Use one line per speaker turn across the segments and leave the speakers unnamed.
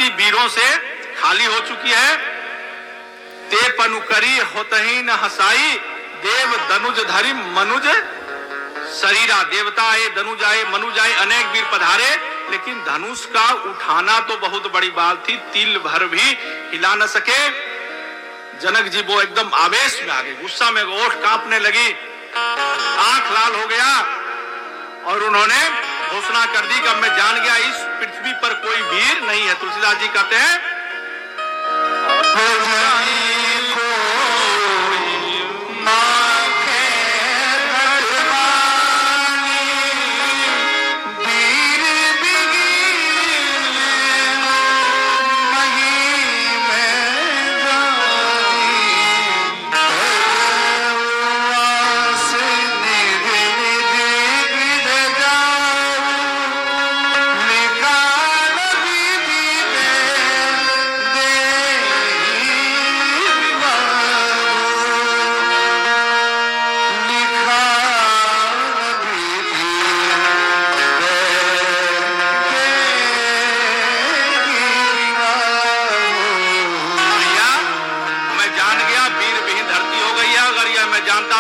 धरती वीरों से खाली हो चुकी है। ते पनुकरी होतही न हसाई, देव दनुज धरि मनुज शरीरा। देवता आए, दनुज आए, मनुज आए, अनेक वीर पधारे, लेकिन धनुष का उठाना तो बहुत बड़ी बात थी, तिल भर भी हिला न सके। जनक जी वो एकदम आवेश में आ गए, गुस्सा में, ओठ कांपने लगी, आंख लाल हो गया और उन्होंने घोषणा कर दी कि अब मैं जान गया इस पृथ्वी पर कोई वीर नहीं है। तुलसीदास जी कहते हैं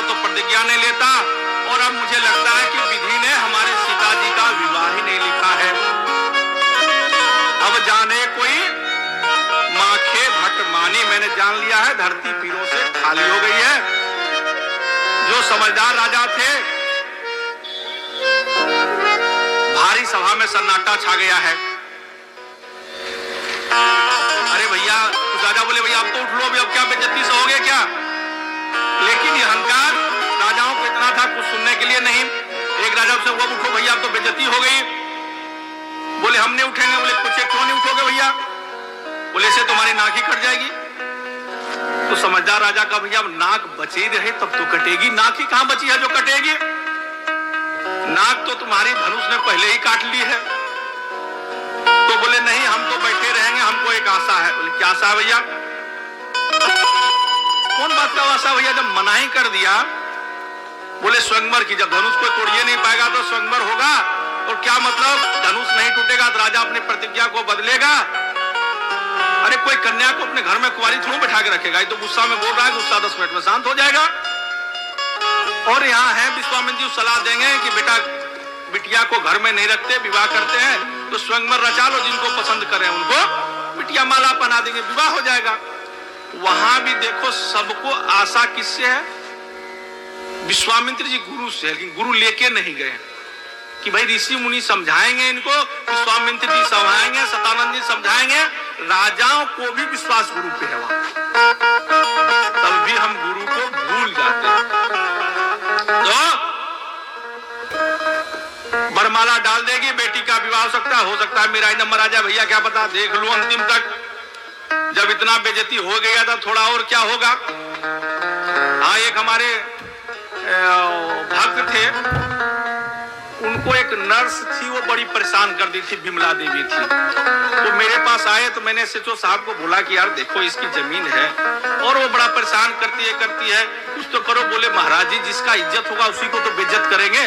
तो प्रतिज्ञा नहीं लेता, और अब मुझे लगता है कि विधि ने हमारे सीता जी का विवाह ही नहीं लिखा है। अब जाने कोई माखे भट्ट मानी, मैंने जान लिया है धरती पीरों से खाली हो गई है। जो समझदार राजा थे, भारी सभा में सन्नाटा छा गया है। अरे भैया, राजा बोले भैया अब तो उठ लो, अब क्या बेइज्जती से हो गया क्या? लेकिन ये अहंकार राजाओं को इतना था, कुछ सुनने के लिए नहीं। एक राजा से वो उठो भैया अब तो बेइज्जती हो गई। बोले हम नहीं उठेंगे। बोले पूछे क्यों नहीं उठोगे भैया? बोले से तुम्हारी नाक ही कट जाएगी। तो समझदार राजा का भैया अब नाक बची रहे तब तो कटेगी, नाक ही कहां बची है जो कटेगी? नाक तो तुम्हारी धनुष ने पहले ही काट ली है। तो बोले नहीं हम तो बैठे रहेंगे, हमको एक आशा है। बोले क्या आशा है भैया? कौन बात का आशा भैया? जब मनाही कर दिया, बोले स्वयंवर की, जब धनुष को तोड़िए नहीं पाएगा तो स्वयंवर होगा। और क्या मतलब? धनुष नहीं टूटेगा तो राजा अपनी प्रतिज्ञा को बदलेगा। अरे कोई कन्या को अपने घर में कुंवारी थोड़ा बैठा के रखेगा? ये तो गुस्सा में बोल रहा है, गुस्सा 10 मिनट में शांत हो जाएगा। और यहाँ है विश्वामित्र जी सलाह देंगे कि बेटा बिटिया को घर में नहीं रखते, विवाह करते हैं तो स्वयंवर रचा लो, जिनको पसंद करें उनको बिटिया माला पहना देंगे, विवाह हो जाएगा। वहां भी देखो सबको आशा किससे है? विश्वामित्र जी गुरु से, लेकिन गुरु लेके नहीं गए कि भाई ऋषि मुनि समझाएंगे इनको, विश्वामित्र जी समझाएंगे, सतानंद जी समझाएंगे। राजाओं को भी विश्वास गुरु पे है वहां, तब भी हम गुरु को भूल जाते हैं। तो बरमाला डाल देगी, बेटी का विवाह हो सकता है मेरा ही नंबर आ जाए भैया, क्या पता, देख लो अंतिम तक। जब इतना बेइज्जती हो गया था, थोड़ा और क्या होगा। हाँ, एक हमारे भक्त थे, उनको एक नर्स थी, वो बड़ी परेशान कर दी थी, विमला देवी थी। तो मेरे पास आए तो मैंने एसएचओ साहब को बोला कि यार देखो इसकी जमीन है और वो बड़ा परेशान करती है, कुछ तो करो। बोले महाराज जी जिसका इज्जत होगा उसी को तो बेइज्जत करेंगे,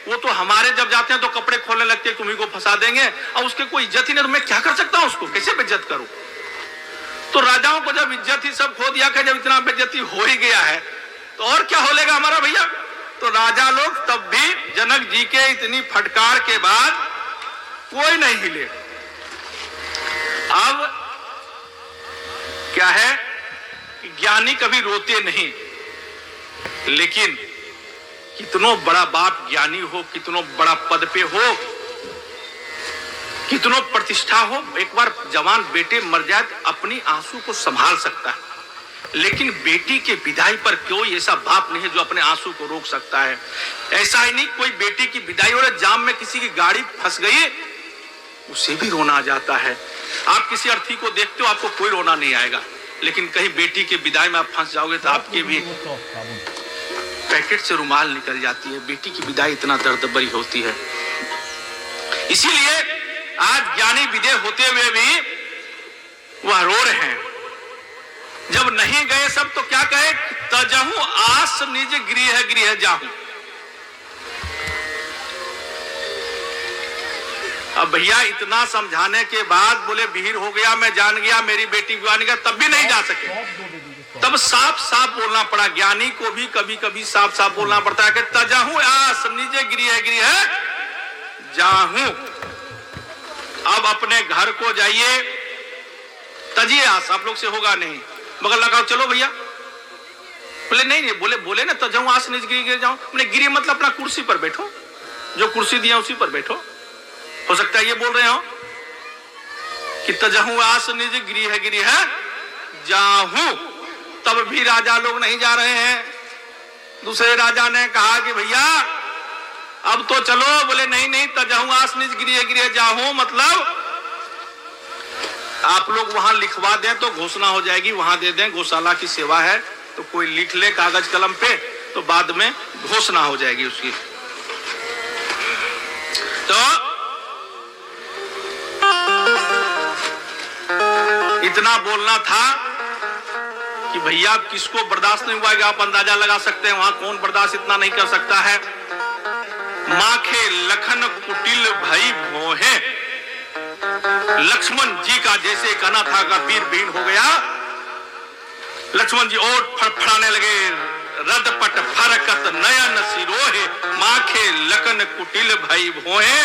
वो तो हमारे जब जाते हैं तो कपड़े खोलने लगते हैं, तुम्ही को फंसा देंगे, और उसके कोई इज्जत ही नहीं, तो मैं क्या कर सकता हूँ, उसको कैसे बेइज्जत करूं? तो राजाओं को जब इज्जत ही सब खो दिया कि जब इतना बेइज्जती हो ही गया है तो और क्या हो लेगा हमारा भैया। तो राजा लोग तब भी जनक जी के इतनी फटकार के बाद कोई नहीं हिले। अब क्या है कि ज्ञानी कभी रोते नहीं, लेकिन कितनो बड़ा बाप ज्ञानी हो, कितनो बड़ा पद पे हो, कितनो प्रतिष्ठा हो, एक बार जवान बेटे मर जाए तो अपनी आंसू को संभाल सकता है, लेकिन बेटी के विदाई पर कोई ऐसा बाप नहीं है जो अपने आंसू को रोक सकता है। ऐसा ही नहीं, कोई बेटी की विदाई हो रही, जाम में किसी की गाड़ी फंस गई, उसे भी रोना आ जाता है। आप किसी अर्थी को देखते हो, आपको कोई रोना नहीं आएगा, लेकिन कहीं बेटी के विदाई में आप फंस जाओगे तो आपके भी पैकेट से रुमाल निकल जाती है। बेटी की विदाई इतना दर्द भरी होती है। इसीलिए आज ज्ञानी विदे होते हुए भी वह रो रहे हैं। जब नहीं गए सब तो क्या कहे, तजहू आस निज गृह गृह जाहू। अब भैया इतना समझाने के बाद बोले वीर हो गया, मैं जान गया, मेरी बेटी विवाह नहीं, तब भी नहीं जा सके। तब साफ साफ बोलना पड़ा। ज्ञानी को भी कभी कभी साफ साफ बोलना पड़ता है कि तजाहू आस नीचे गिरी है जाहू। अब अपने घर को जाइए, तजिए आस, आप लोग से होगा नहीं, मगर लगाओ चलो भैया। बोले नहीं, बोले ना तजाहू आस नीचे गिर जाऊं। मैंने गिरी मतलब अपना कुर्सी पर बैठो, जो कुर्सी दिया उसी पर बैठो। हो सकता है ये बोल रहे हो कि तजहू आस निज गिरी है जाहू। तब भी राजा लोग नहीं जा रहे हैं। दूसरे राजा ने कहा कि भैया अब तो चलो। बोले नहीं, तजहू आस निज गिरी है जाहू मतलब आप लोग वहां लिखवा दें तो घोषणा हो जाएगी, वहां दे दें, गौशाला की सेवा है तो कोई लिख ले कागज कलम पे, तो बाद में घोषणा हो जाएगी उसकी। तो इतना बोलना था कि भैया किसको बर्दाश्त नहीं हुआ, आप अंदाजा लगा सकते हैं वहां कौन बर्दाश्त इतना नहीं कर सकता है। माखे लखन कुटिल भई भोहे। लक्ष्मण जी का जैसे कहना था का वीर बीन हो गया। लक्ष्मण जी ओठ फड़फड़ाने लगे, रदपट फरकत नयन सिरोहे। माखे लखन कुटिल भई भोहे।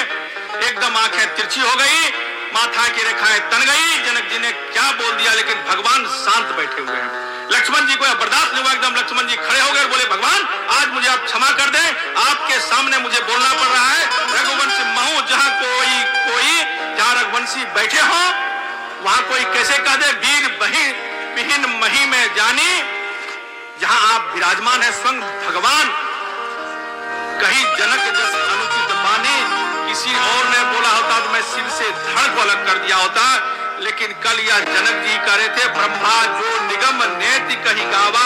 एकदम आंखें तिरछी हो गई, माथा की रेखाएं तन गई। जनक जी ने क्या बोल दिया, लेकिन भगवान शांत बैठे हुए हैं। लक्ष्मण जी को बर्दाश्त नहीं हुआ, एकदम लक्ष्मण जी खड़े हो गए, बोले भगवान आज मुझे आप क्षमा कर दें, आपके सामने मुझे बोलना पड़ रहा है। रघुवंशी महू जहां कोई जहां रघुवंशी बैठे हो वहां कोई कैसे कह दे वीर बिहीन मही में जानी। जहां आप विराजमान है स्वयं भगवान, कहीं जनक जस अनुचित बानी। किसी और ने बोला होता तो मैं सिर से धड़ को अलग कर दिया होता, लेकिन कल यह जनक जी कह रहे थे ब्रह्मा जो निगम नेति कही गावा,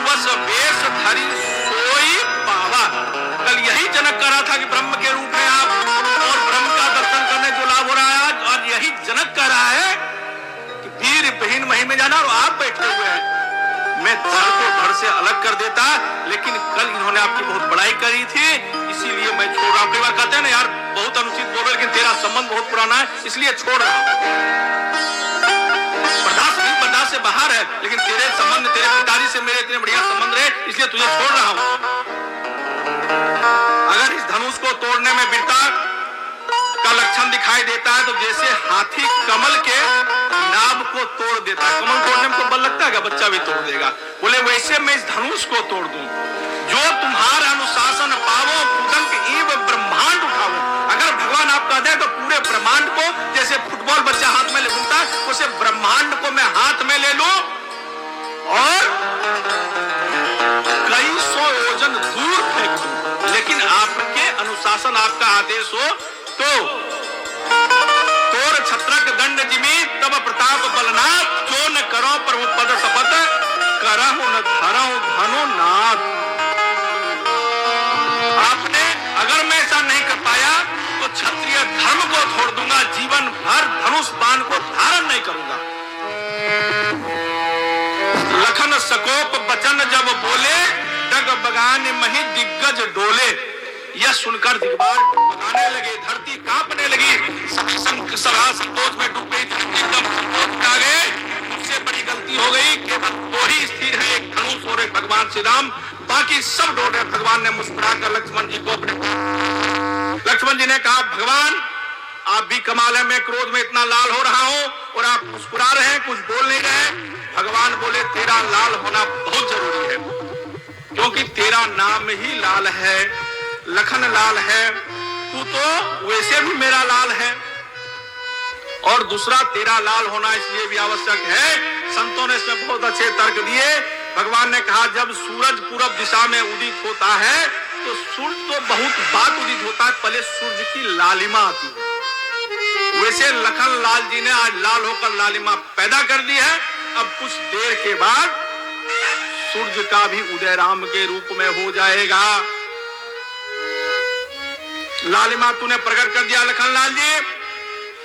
बस वेश धरी सोई पावा। कल यही जनक कह रहा था कि ब्रह्म के रूप में आप, और ब्रह्म का दर्शन करने जो लाभ हो रहा है आज, और यही जनक कह रहा है कि वीर बहीन मही में जाना, और आप बैठे हुए हैं। मैं धड़ को धड़ से अलग कर देता, लेकिन कल इन्होंने आपकी बहुत बड़ाई करी थी, इसीलिए मैं छोड़ रहा हूं। कई बार कहते हैं ना यार बहुत अनुचित बोल रहे, लेकिन तेरा संबंध बहुत पुराना है इसलिए छोड़ रहा हूं। बर्दाश्त से बाहर है, लेकिन तेरे संबंध, तेरे पिताजी से मेरे इतने बढ़िया संबंध रहे, इसलिए तुझे छोड़ रहा हूं। अगर इस धनुष को तोड़ने में वीरता का लक्षण दिखाई देता है तो जैसे हाथी कमल के नाभ को तोड़ देता है। कमल तोड़ने में तो बल लगता है क्या, बच्चा भी तोड़ देगा। बोले वैसे मैं इस धनुष को तोड़ दूं, जो तुम्हारा अनुशासन पावो, कुदंक एव ब्रह्मांड उठाओ। अगर भगवान आप कह दे तो पूरे ब्रह्मांड को, जैसे फुटबॉल बच्चा हाथ में ले घूमता है, उसे ब्रह्मांड को मैं हाथ में ले लूं और कई सौ योजन दूर फेंक दूं। लेकिन आपके अनुशासन, आपका आदेश हो तो तोर छत्रक दंड जिमी तब प्रताप बलनाथ। जो न करो प्रभु पद शपथ, करहु न धरहु धनु नाथ। आपने अगर मैं ऐसा नहीं कर पाया तो क्षत्रिय धर्म को छोड़ दूंगा, जीवन भर धनुष बाण को धारण नहीं करूंगा। लखन सकोप बचन जब बोले, डग बगान मही दिग्गज डोले। यह सुनकर दिग्बार बगाने लगे, धरती कांपने लगी, सभा संतोष में डूब गई, एकदम संतोष आ गए। मुझसे बड़ी गलती हो गई, केवल दो ही स्थिर है, एक धनुष और एक भगवान श्री राम, बाकी सब डोल रहे। भगवान ने मुस्कुराकर लक्ष्मण जी को अपने, लक्ष्मण जी ने कहा भगवान आप भी कमाल है, मैं क्रोध में इतना लाल हो रहा हूं और आप मुस्कुरा रहे हैं, कुछ बोल नहीं रहे। भगवान बोले तेरा लाल होना बहुत जरूरी है, क्योंकि तेरा नाम ही लाल है, लखन लाल है, तू तो वैसे भी मेरा लाल है, और दूसरा तेरा लाल होना इसलिए भी आवश्यक है। संतों ने इसमें बहुत अच्छे तर्क दिए। भगवान ने कहा जब सूरज पूरब दिशा में उदित होता है तो सूर्य तो बहुत बाद उदित होता है, पहले सूर्य की लालिमा आती है। वैसे लखन लाल जी ने आज लाल होकर लालिमा पैदा कर दी है। अब कुछ देर के बाद सूर्य का भी उदय राम के रूप में हो जाएगा। लालिमा तूने प्रकट कर दिया लखन लाल जी,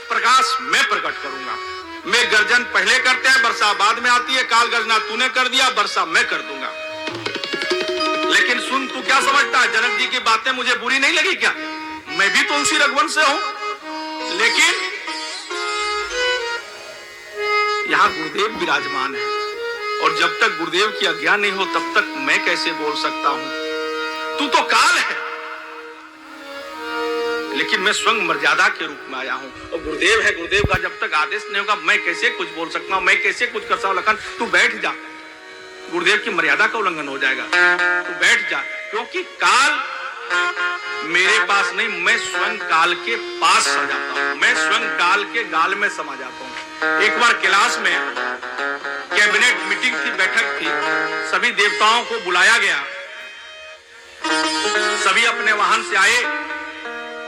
प्रकाश मैं प्रकट करूंगा। मैं गर्जन पहले करते हैं, वर्षा बाद में आती है। काल गर्जना तूने कर दिया, वर्षा मैं कर दूंगा। लेकिन सुन, तू क्या समझता है जनक जी की बातें मुझे बुरी नहीं लगी क्या? मैं भी तो उसी रघुवंश से हूं। लेकिन यहां गुरुदेव विराजमान है और जब तक गुरुदेव की आज्ञा नहीं हो तब तक मैं कैसे बोल सकता हूं? तू तो काल है, लेकिन मैं स्वयं मर्यादा के रूप में आया हूं और गुरुदेव है। गुरुदेव का जब तक आदेश नहीं होगा मैं कैसे कुछ बोल सकता हूं, मैं कैसे कुछ कर सकता हूं? लखन तू बैठ जा, गुरुदेव की मर्यादा का उल्लंघन हो जाएगा, तू बैठ जा, क्योंकि काल मेरे पास नहीं, मैं स्वयं काल के पास समा जाता हूं, मैं स्वयं काल के गाल में समा जाता हूं। एक बार कैलाश में कैबिनेट मीटिंग थी, बैठक थी, सभी देवताओं को बुलाया गया, सभी अपने वाहन से आए,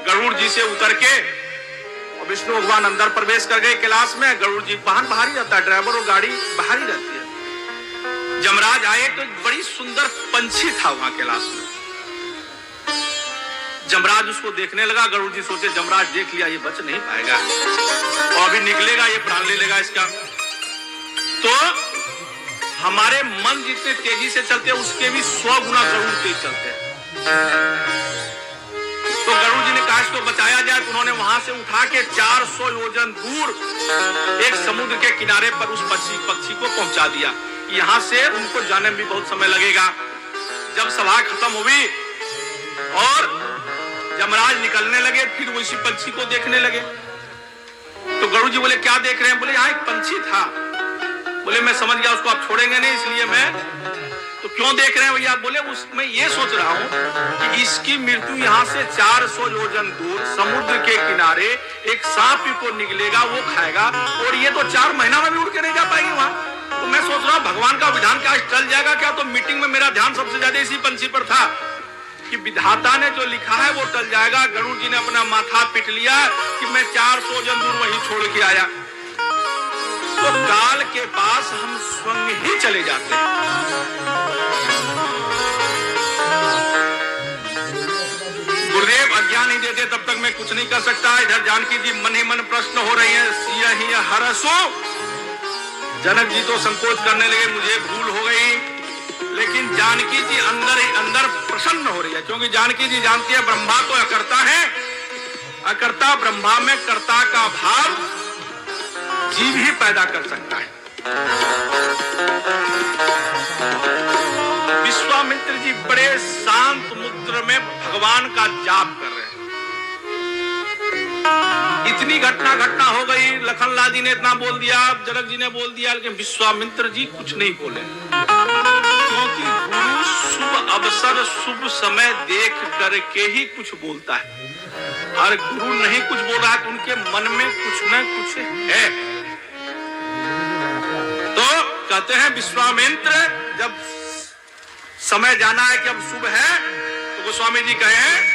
गरुड़ जी से उतर के और विष्णु भगवान अंदर प्रवेश कर गए कैलाश में। गरुड़ जी वाहन बाहर ही रहता है, ड्राइवर और गाड़ी बाहर ही रहती है। जमराज आए तो एक बड़ी सुंदर पंछी था वहां कैलाश में, जमराज उसको देखने लगा। गरुड़ जी सोचे जमराज देख लिया ये बच नहीं पाएगा और अभी निकलेगा ये प्राण ले लेगा इसका। तो हमारे मन जितने तेजी से चलते हैं उसके भी 100 गुना गरुड़ तेज चलते हैं। तो गरुड़ जी ने कहा इसको बचाया जाए, तो उन्होंने वहां से उठा के 400 योजन दूर एक समुद्र के किनारे पर उस पक्षी को पहुंचा दिया। यहां से उनको जाने में भी बहुत समय लगेगा। जब सभा खत्म हुई और जमराज निकलने लगे, फिर वो इसी पंछी को देखने लगे। तो गरुड़ जी बोले क्या देख रहे हैं? बोले यहाँ एक पंछी था। बोले मैं समझ गया उसको आप छोड़ेंगे नहीं, इसलिए मैं। तो क्यों देख रहे हैं भैया? बोले उसमें ये सोच रहा हूं कि इसकी मृत्यु यहाँ से 400 योजन दूर समुद्र के किनारे एक सांप को निकलेगा, वो खाएगा और ये तो 4 महीना में भी उड़ के नहीं जा पाएगी वहां। तो मैं सोच रहा हूं भगवान का विधान क्या टल जाएगा क्या? तो मीटिंग में मेरा ध्यान सबसे ज्यादा इसी पंछी पर था कि विधाता ने जो लिखा है वो टल जाएगा। गरुड़ जी ने अपना माथा पीट लिया कि मैं 400 योजन दूर वहीं छोड़ के आया। तो काल के पास हम स्वयं ही चले जाते हैं। गुरुदेव आज्ञा नहीं देते तब तक मैं कुछ नहीं कर सकता। इधर जानकी जी मन ही मन प्रश्न हो रही है, यही हरसो। जनक जी तो संकोच करने लगे, मुझे भूल हो गई, लेकिन जानकी जी अंदर ही अंदर प्रसन्न हो रही है, क्योंकि जानकी जी जानती है ब्रह्मा तो अकर्ता है, अकर्ता ब्रह्मा में कर्ता का भाव जीव ही पैदा कर सकता है। विश्वामित्र जी बड़े शांत मुद्र में भगवान का जाप कर रहे हैं। इतनी घटना हो गई, लखनलाल जी ने इतना बोल दिया, जनक जी ने बोल दिया, लेकिन विश्वामित्र जी कुछ नहीं बोले, क्योंकि गुरु शुभ अवसर शुभ समय देख करके ही कुछ बोलता है। और गुरु नहीं कुछ बोल रहा है तो उनके मन में कुछ न कुछ है। तो कहते हैं विश्वामित्र जब समय जाना है कि अब शुभ है, तो गोस्वामी जी कहे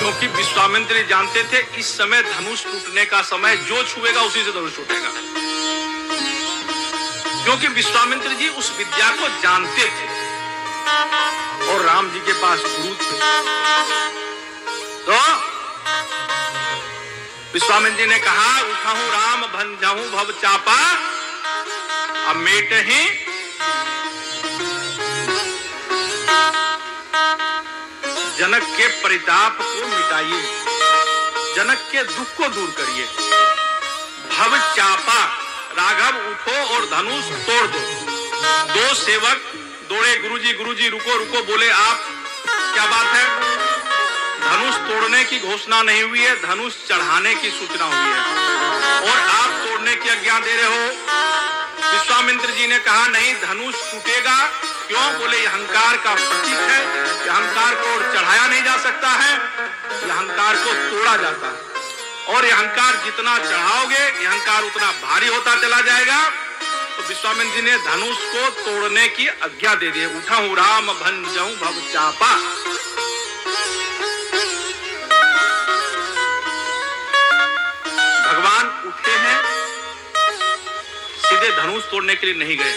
क्योंकि विश्वामित्र जानते थे इस समय धनुष टूटने का समय, जो छुएगा उसी से धनुष टूटेगा। क्योंकि विश्वामित्र जी उस विद्या को जानते थे और राम जी के पास गुरु थे। तो विश्वामित्र जी ने कहा उठाऊं राम भंजाऊं भव चापा, अब मेट ही जनक के परिताप को मिटाइए, जनक के दुख को दूर करिए। भव चापा, राघव उठो और धनुष तोड़ दो। दो सेवक दौड़े, गुरुजी रुको रुको। बोले आप, क्या बात है? धनुष तोड़ने की घोषणा नहीं हुई है, धनुष चढ़ाने की सूचना हुई है और आप तोड़ने की आज्ञा दे रहे हो। विश्वामित्र जी ने कहा नहीं, धनुष टूटेगा। क्यों? बोले ये अहंकार का प्रतीक है, ये अहंकार को चढ़ाया नहीं जा सकता है, ये अहंकार को तोड़ा जाता है और ये अहंकार जितना चढ़ाओगे ये अहंकार उतना भारी होता चला जाएगा। तो विश्वामित्र जी ने धनुष को तोड़ने की आज्ञा दे दी। उठा हूं राम भंजऊ भव चापा। भगवान उठे हैं, सीधे धनुष तोड़ने के लिए नहीं गए।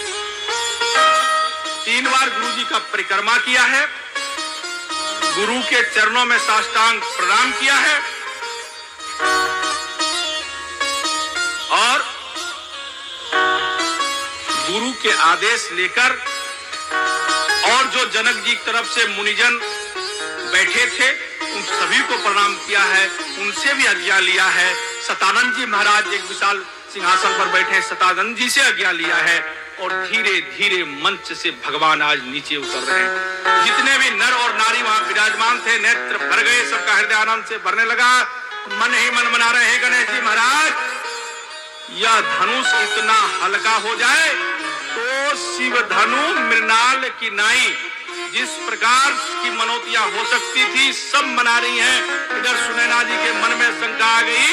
3 बार गुरु जी का परिक्रमा किया है, गुरु के चरणों में साष्टांग प्रणाम किया है और गुरु के आदेश लेकर और जो जनक जी की तरफ से मुनिजन बैठे थे उन सभी को प्रणाम किया है, उनसे भी आज्ञा लिया है। सतानंद जी महाराज एक विशाल सिंहासन पर बैठे, सतानंद जी से आज्ञा लिया है और धीरे धीरे मंच से भगवान आज नीचे उतर रहे हैं। जितने भी नर और नारी वहां विराजमान थे, नेत्र भर गए, सबका हृदय आनंद से भरने लगा। मन ही मन मना रहे हैं गणेश जी महाराज, यह धनुष इतना हल्का हो जाए तो शिव धनु मृणाल की नाई, जिस प्रकार की मनोतियां हो सकती थी सब मना रही हैं। इधर सुनैना जी के मन में शंका आ गई।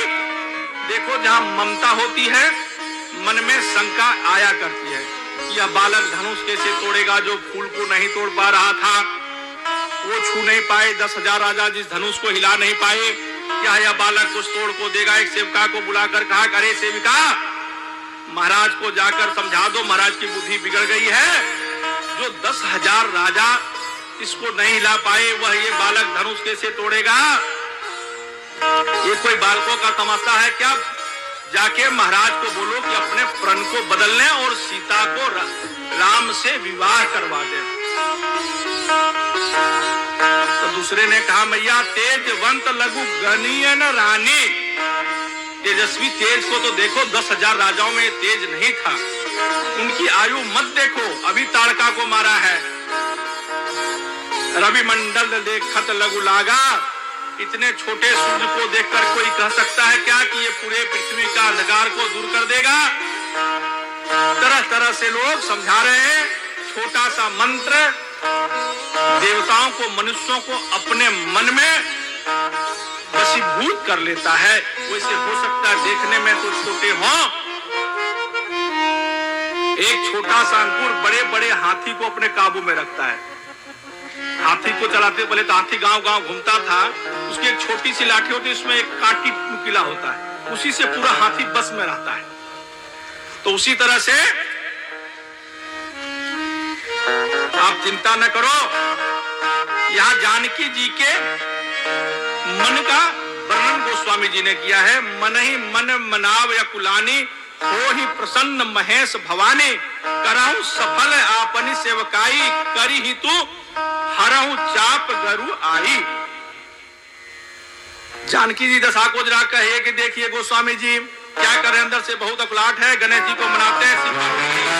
देखो, जहां ममता होती है मन में शंका आया करती है। यह बालक धनुष कैसे तोड़ेगा जो फूल को नहीं तोड़ पा रहा था, वो छू नहीं पाए, 10,000 राजा जिस धनुष को हिला नहीं पाए, क्या यह बालक कुछ तोड़ को देगा? एक सेविका को बुलाकर कहा, अरे सेविका, महाराज को जाकर समझा दो, महाराज की बुद्धि बिगड़ गई है। जो 10,000 राजा इसको नहीं हिला पाए, वह ये बालक धनुष कैसे तोड़ेगा? ये कोई बालकों का तमाशा है क्या? जाके महाराज को बोलो कि अपने प्रण को बदल लें और सीता को राम से विवाह करवा दें। तो दूसरे ने कहा, मैया तेजवंत लघु गणीय न रानी, तेजस्वी तेज को तो देखो, 10,000 राजाओं में तेज नहीं था। उनकी आयु मत देखो, अभी ताड़का को मारा है। रवि मंडल देखत लघु लागा, इतने छोटे सूर्य को देखकर कोई कह सकता है क्या कि ये पूरे पृथ्वी का अंधकार को दूर कर देगा? तरह तरह से लोग समझा रहे हैं। छोटा सा मंत्र देवताओं को, मनुष्यों को अपने मन में वशीभूत कर लेता है। वैसे हो सकता है देखने में तो छोटे हों, एक छोटा सा अंकुर बड़े बड़े हाथी को अपने काबू में रखता है। हाथी को चलाते पहले तो हाथी गांव गांव घूमता था, उसकी एक छोटी सी लाठी होती है, उसमें एक कांटी नुकीला होता है, उसी से पूरा हाथी बस में रहता है। तो उसी तरह से आप चिंता न करो। यहां जानकी जी के मन का वर्णन गोस्वामी जी ने किया है। मन ही मन मनाव या कुलानी, हो ही प्रसन्न महेश भवानी, कराऊं सफल आपनी सेवकाई, करी ही तू हरहु चाप गरु आई। जानकी जी दशा को जरा कहिए कि देखिए गोस्वामी जी क्या करें, अंदर से बहुत अकुलाहट है। गणेश जी को मनाते हैं।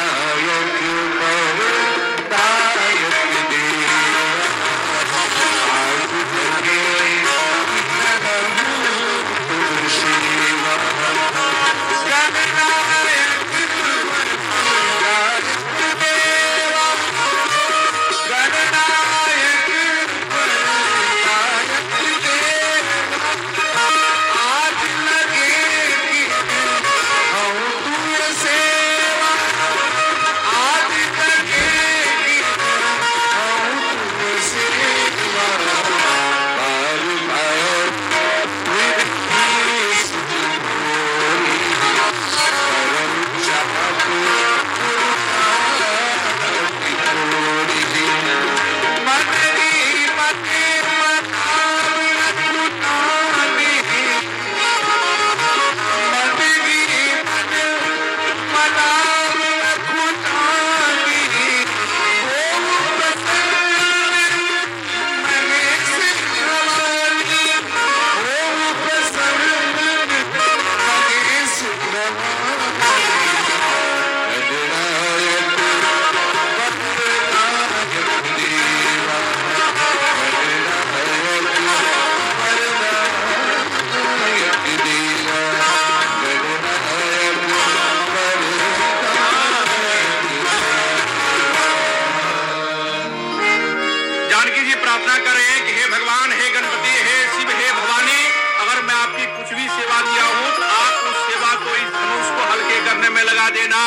लगा देना,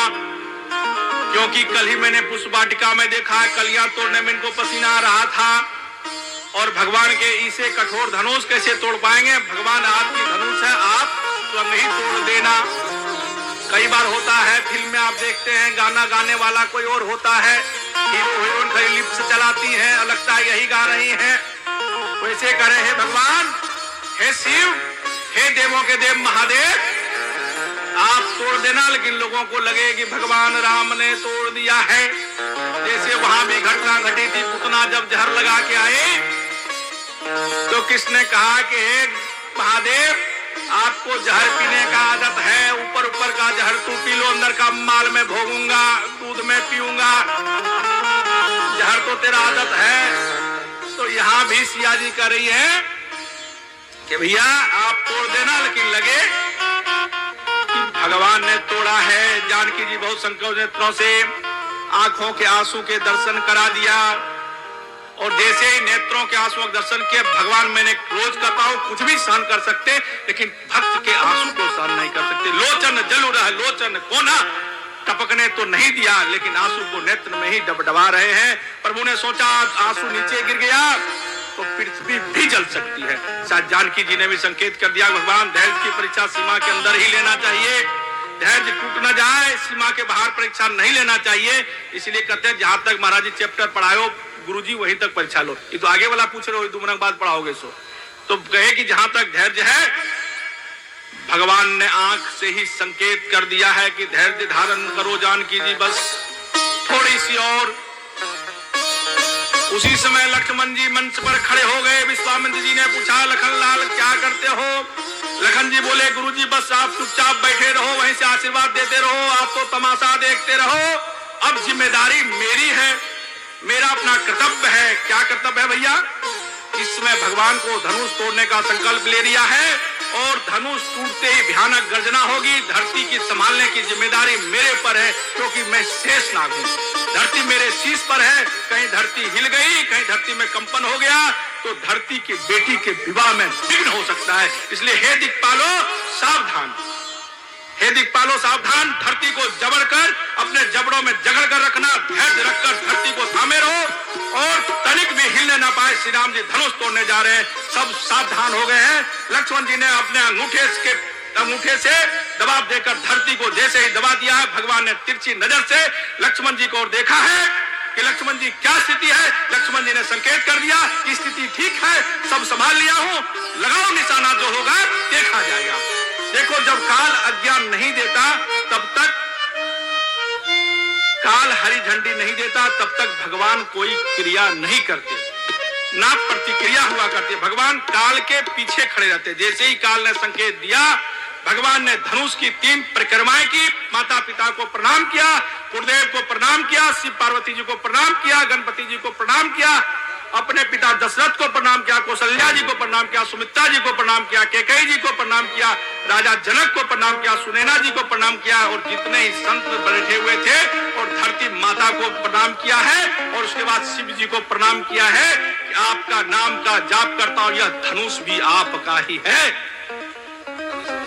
क्योंकि कल ही मैंने पुष्प वाटिका में देखा है, कलियां तोड़ने में इनको पसीना आ रहा था, और भगवान के इसे कठोर धनुष कैसे तोड़ पाएंगे? भगवान आपकी धनुष है, आप स्वयं ही तोड़ देना। कई बार होता है फिल्म में आप देखते हैं, गाना गाने वाला कोई और होता है, हीरो हीरोइन खड़ी लिप्स चलाती हैं और लगता है यही गा रही हैं। वैसे करे हे भगवान, हे शिव, हे देवों के देव महादेव, आप तोड़ देना, लेकिन लोगों को लगे कि भगवान राम ने तोड़ दिया है। जैसे वहां भी घटना घटी थी, पुतना जब जहर लगा के आए तो किसने कहा कि हे महादेव, आपको जहर पीने का आदत है, ऊपर ऊपर का जहर तू पी लो, अंदर का माल में भोगूंगा, दूध में पीऊंगा, जहर तो तेरा आदत है। तो यहाँ भी सिया जी कह रही है कि भैया आप तोड़ देना, लेकिन लगे कि भगवान ने तोड़ा है। जानकी जी बहुत संकोच नेत्रों से आंखों के आंसू के दर्शन करा दिया, और जैसे ही नेत्रों के आंसुओं के दर्शन किए, भगवान मैंने रोज कहता हूं कुछ भी सहन कर सकते, लेकिन भक्त के आंसू को सहन नहीं कर सकते। लोचन जलू रहा, लोचन कोना टपकने तो नहीं दिया, लेकिन आंसू को नेत्र में ही डबडबा रहे हैं। प्रभु ने सोचा आंसू नीचे गिर गया तो पृथ्वी भी जल सकती है। शायद जानकी जी ने भी संकेत कर दिया, भगवान धैर्य की परीक्षा सीमा के अंदर ही लेना चाहिए, धैर्य टूट न जाए, सीमा के बाहर परीक्षा नहीं लेना चाहिए। इसलिए कहते हैं जहां तक महाराज जी चैप्टर पढ़ाओ गुरुजी वहीं तक परीक्षा लो। ये तो आगे वाला पूछ रहे हो, 2 महीने बाद पढ़ाओगे सो। तो कहे कि जहां तक धैर्य है, भगवान ने आंख से ही संकेत कर दिया है कि धैर्य धारण करो जानकी जी, बस थोड़ी सी और। उसी समय लक्ष्मण जी मंच पर खड़े हो गए। विश्वामित्र जी ने पूछा, लखन लाल क्या करते हो? लखन जी बोले, गुरुजी बस आप चुपचाप बैठे रहो, वहीं से आशीर्वाद देते रहो, आप तो तमाशा देखते रहो। अब जिम्मेदारी मेरी है, मेरा अपना कर्तव्य है। क्या कर्तव्य है भैया? इस समय भगवान को धनुष तोड़ने का संकल्प ले लिया है, और धनुष टूटते ही भयानक गर्जना होगी। धरती की संभालने की जिम्मेदारी मेरे पर है, क्योंकि मैं शेष नाग हूं। धरती मेरे शीश पर है, कहीं धरती हिल गई, कहीं धरती में कंपन हो गया तो धरती की बेटी के विवाह में विघ्न हो सकता है। इसलिए हे दिक्पालो सावधान, हे दिक्पालो सावधान, धरती को जबड़ कर अपने जबड़ों में जगड़ कर रखना, धैर्य रखकर धरती को थामे रहो, और तनिक भी हिलने ना पाए। श्री राम जी धनुष तोड़ने जा रहे हैं, सब सावधान हो गए हैं। लक्ष्मण जी ने अपने अंगूठे से दबाव देकर धरती को जैसे ही दबा दिया है, भगवान ने तिरछी नजर से लक्ष्मण जी को और देखा है कि लक्ष्मण जी क्या स्थिति है। लक्ष्मण जी ने संकेत कर दिया कि स्थिति ठीक है, सब संभाल लिया हूं, लगाओ निशाना, जो होगा देखा जाएगा। देखो, जब काल अज्ञान नहीं देता तब तक, काल हरी झंडी नहीं देता तब तक भगवान कोई क्रिया नहीं करते, ना प्रतिक्रिया हुआ करती। भगवान काल के पीछे खड़े रहते। जैसे ही काल ने संकेत दिया, भगवान ने धनुष की 3 परिक्रमाएं की, माता पिता को प्रणाम किया, गुरुदेव को प्रणाम किया, शिव पार्वती जी को प्रणाम किया, गणपति जी को प्रणाम किया, अपने पिता दशरथ को प्रणाम किया, कौशल्या जी को प्रणाम किया, सुमित्रा जी को प्रणाम किया, कैकेयी जी को प्रणाम किया, राजा जनक को प्रणाम किया, सुनैना जी को प्रणाम किया, और जितने ही संत बैठे हुए थे, और धरती माता को प्रणाम किया है, और उसके बाद शिव जी को प्रणाम किया है कि आपका नाम का जाप करता हूं, यह धनुष भी आपका ही है।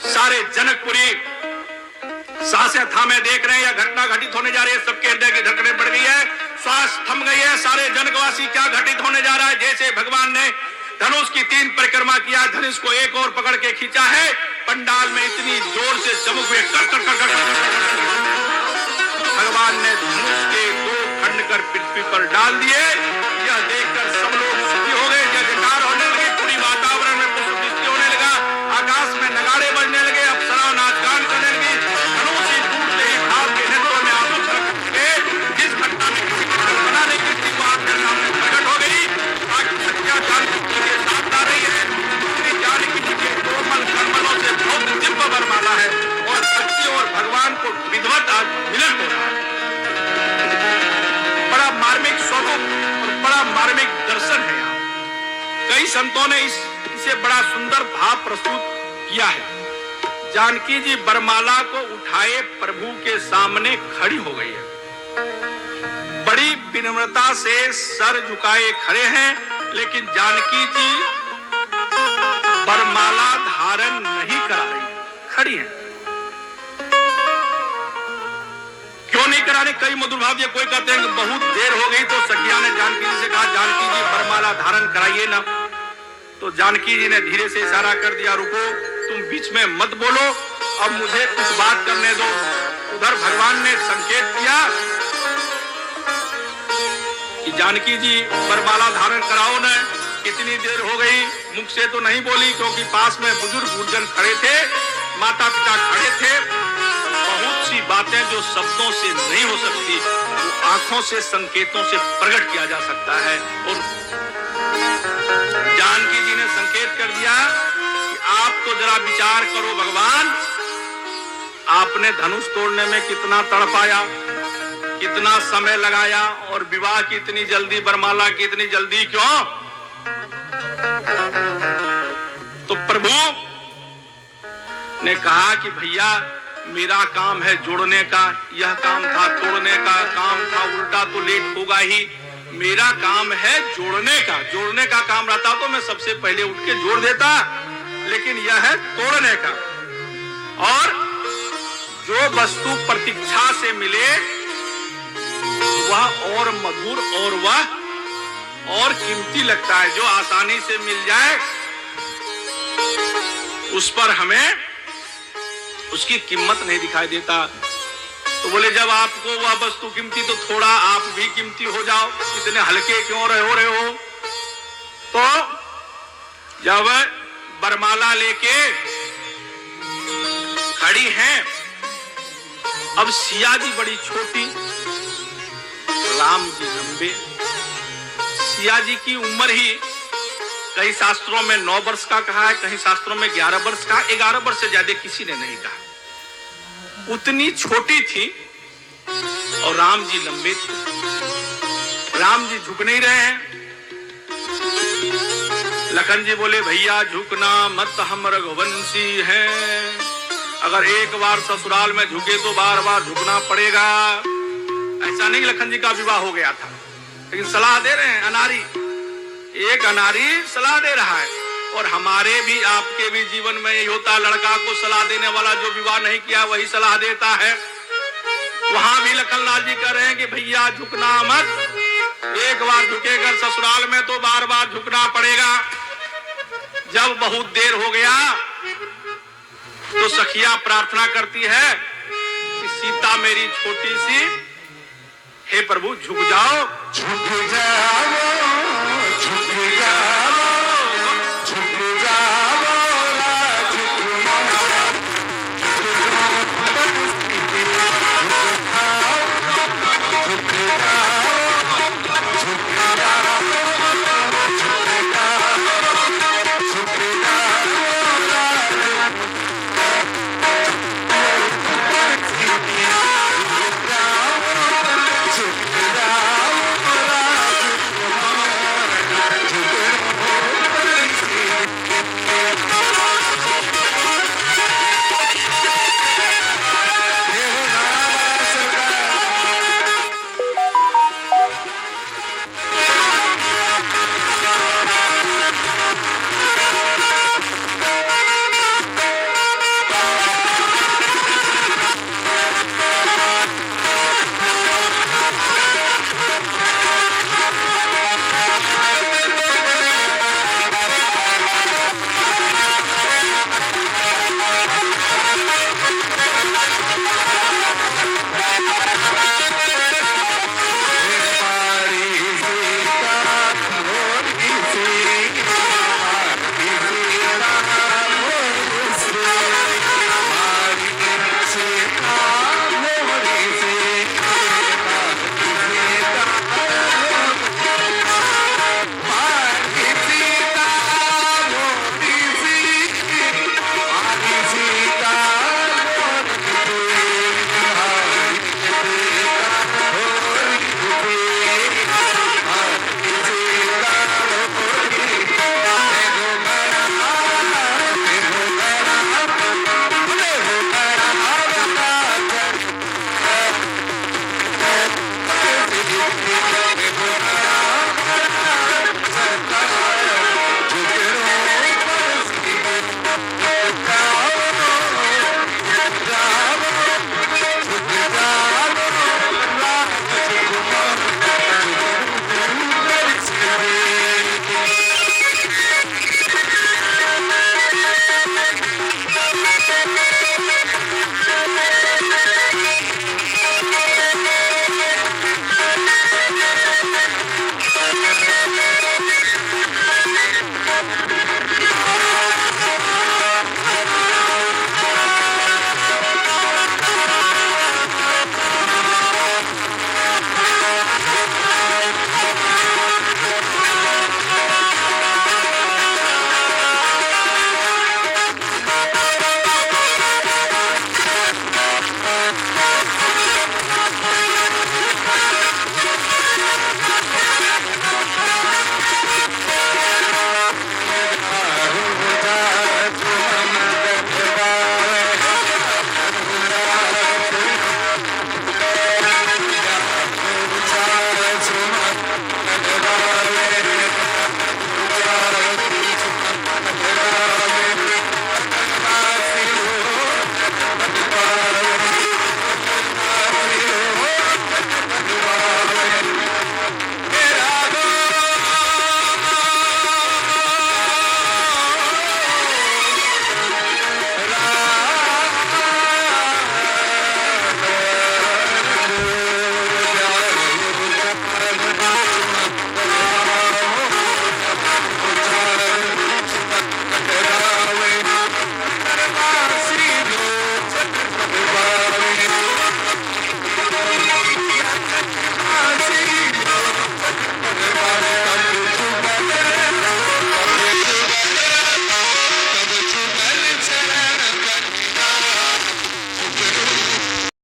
सारे जनकपुरी सांसें थामे देख रहे हैं, यह घटना घटित होने जा रही है, सबके हृदय की धड़कनें बढ़ गई है, श्वास थम गई है। सारे जनकवासी क्या घटित होने जा रहा है? जैसे भगवान ने धनुष की 3 परिक्रमा किया, धनुष को एक और पकड़ के खींचा है, पंडाल में इतनी जोर से चमक हुए, भगवान ने धनुष के 2 खंड कर पृथ्वी पर डाल दिए। यह देखकर सब लोग सुखी हो गए, जयकार होने लगे, पूरी वातावरण में पुष्पवृष्टि होने लगा, आकाश में नगाड़े बजने लगे, अप्सरा नाच गान करने लगी। धनुष ही टूटते ही भाव के नेत्रों में आंसू छलक गए। जिस घटना में किसी को कल्पना नहीं की थी, वो आपके सामने प्रकट हो गई। ताकि सत्या जानकी जी के साथ आ रही है, श्री जानकी जी के कोमल कमलों से बहुत दिव्य वरमाला है, और सत्य और भगवान को विधिवत आज मिलन हो रहा है। बड़ा मार्मिक स्वरूप और बड़ा मार्मिक दर्शन है यहाँ। कई संतों ने इसे बड़ा सुंदर भाव प्रस्तुत किया है। जानकी जी वरमाला को उठाए प्रभु के सामने खड़ी हो गई है, बड़ी विनम्रता से सर झुकाए खड़े हैं, लेकिन जानकी जी वरमाला धारण नहीं करा रही, खड़ी है। नहीं कराने। कई मधुर भाव, कोई कहते हैं कि बहुत देर हो गई, तो सखिया ने जानकी जी से कहा, जानकी जी वरमाला धारण कराइए ना। तो जानकी जी ने धीरे से इशारा कर दिया, रुको, तुम बीच में मत बोलो, अब मुझे कुछ बात करने दो। उधर भगवान ने संकेत किया कि जानकी जी वरमाला धारण कराओ न। कितनी देर हो गई, मुख से तो नहीं बोली, क्योंकि पास में बुजुर्ग गुरुजन खड़े थे, माता पिता खड़े थे। बहुत सी बातें जो शब्दों से नहीं हो सकती, वो आंखों से, संकेतों से प्रकट किया जा सकता है। और जानकी जी ने संकेत कर दिया कि आप तो जरा विचार करो भगवान, आपने धनुष तोड़ने में कितना तड़पाया, कितना समय लगाया, और विवाह की इतनी जल्दी, वरमाला की इतनी जल्दी क्यों? तो प्रभु ने कहा कि भैया मेरा काम है जोड़ने का, यह काम था तोड़ने का, काम था उल्टा तो लेट होगा ही। मेरा काम है जोड़ने का। जोड़ने का काम रहता तो मैं सबसे पहले उठ के जोड़ देता, लेकिन यह है तोड़ने का। और जो वस्तु प्रतीक्षा से मिले वह और मधुर और वह और कीमती लगता है। जो आसानी से मिल जाए उस पर हमें उसकी कीमत नहीं दिखाई देता। तो बोले जब आपको वह वस्तु कीमती, तो थोड़ा आप भी कीमती हो जाओ, इतने हल्के क्यों रहे हो। तो जब वरमाला लेके खड़ी हैं, अब सिया जी बड़ी छोटी, राम जी लंबे। सिया जी की उम्र ही कई शास्त्रों में 9 वर्ष का कहा है, कहीं शास्त्रों में 11 वर्ष का। 11 वर्ष से ज्यादा किसी ने नहीं कहा। उतनी छोटी थी और राम जी लंबे थे। राम जी झुक नहीं रहे हैं। लखन जी बोले भैया झुकना मत, हम रघुवंशी हैं, अगर एक बार ससुराल में झुके तो बार बार झुकना पड़ेगा। ऐसा नहीं लखन जी का विवाह हो गया था, लेकिन सलाह दे रहे हैं। अनारी, एक अनारी सलाह दे रहा है। और हमारे भी आपके भी जीवन में यही होता है, लड़का को सलाह देने वाला जो विवाह नहीं किया वही सलाह देता है। वहां भी लखनलाल जी कह रहे हैं कि भैया झुकना मत, एक बार झुकेगा ससुराल में तो बार बार झुकना पड़ेगा। जब बहुत देर हो गया तो सखिया प्रार्थना करती है कि सीता मेरी छोटी सी, हे प्रभु झुक जाओ, झुक जाओ।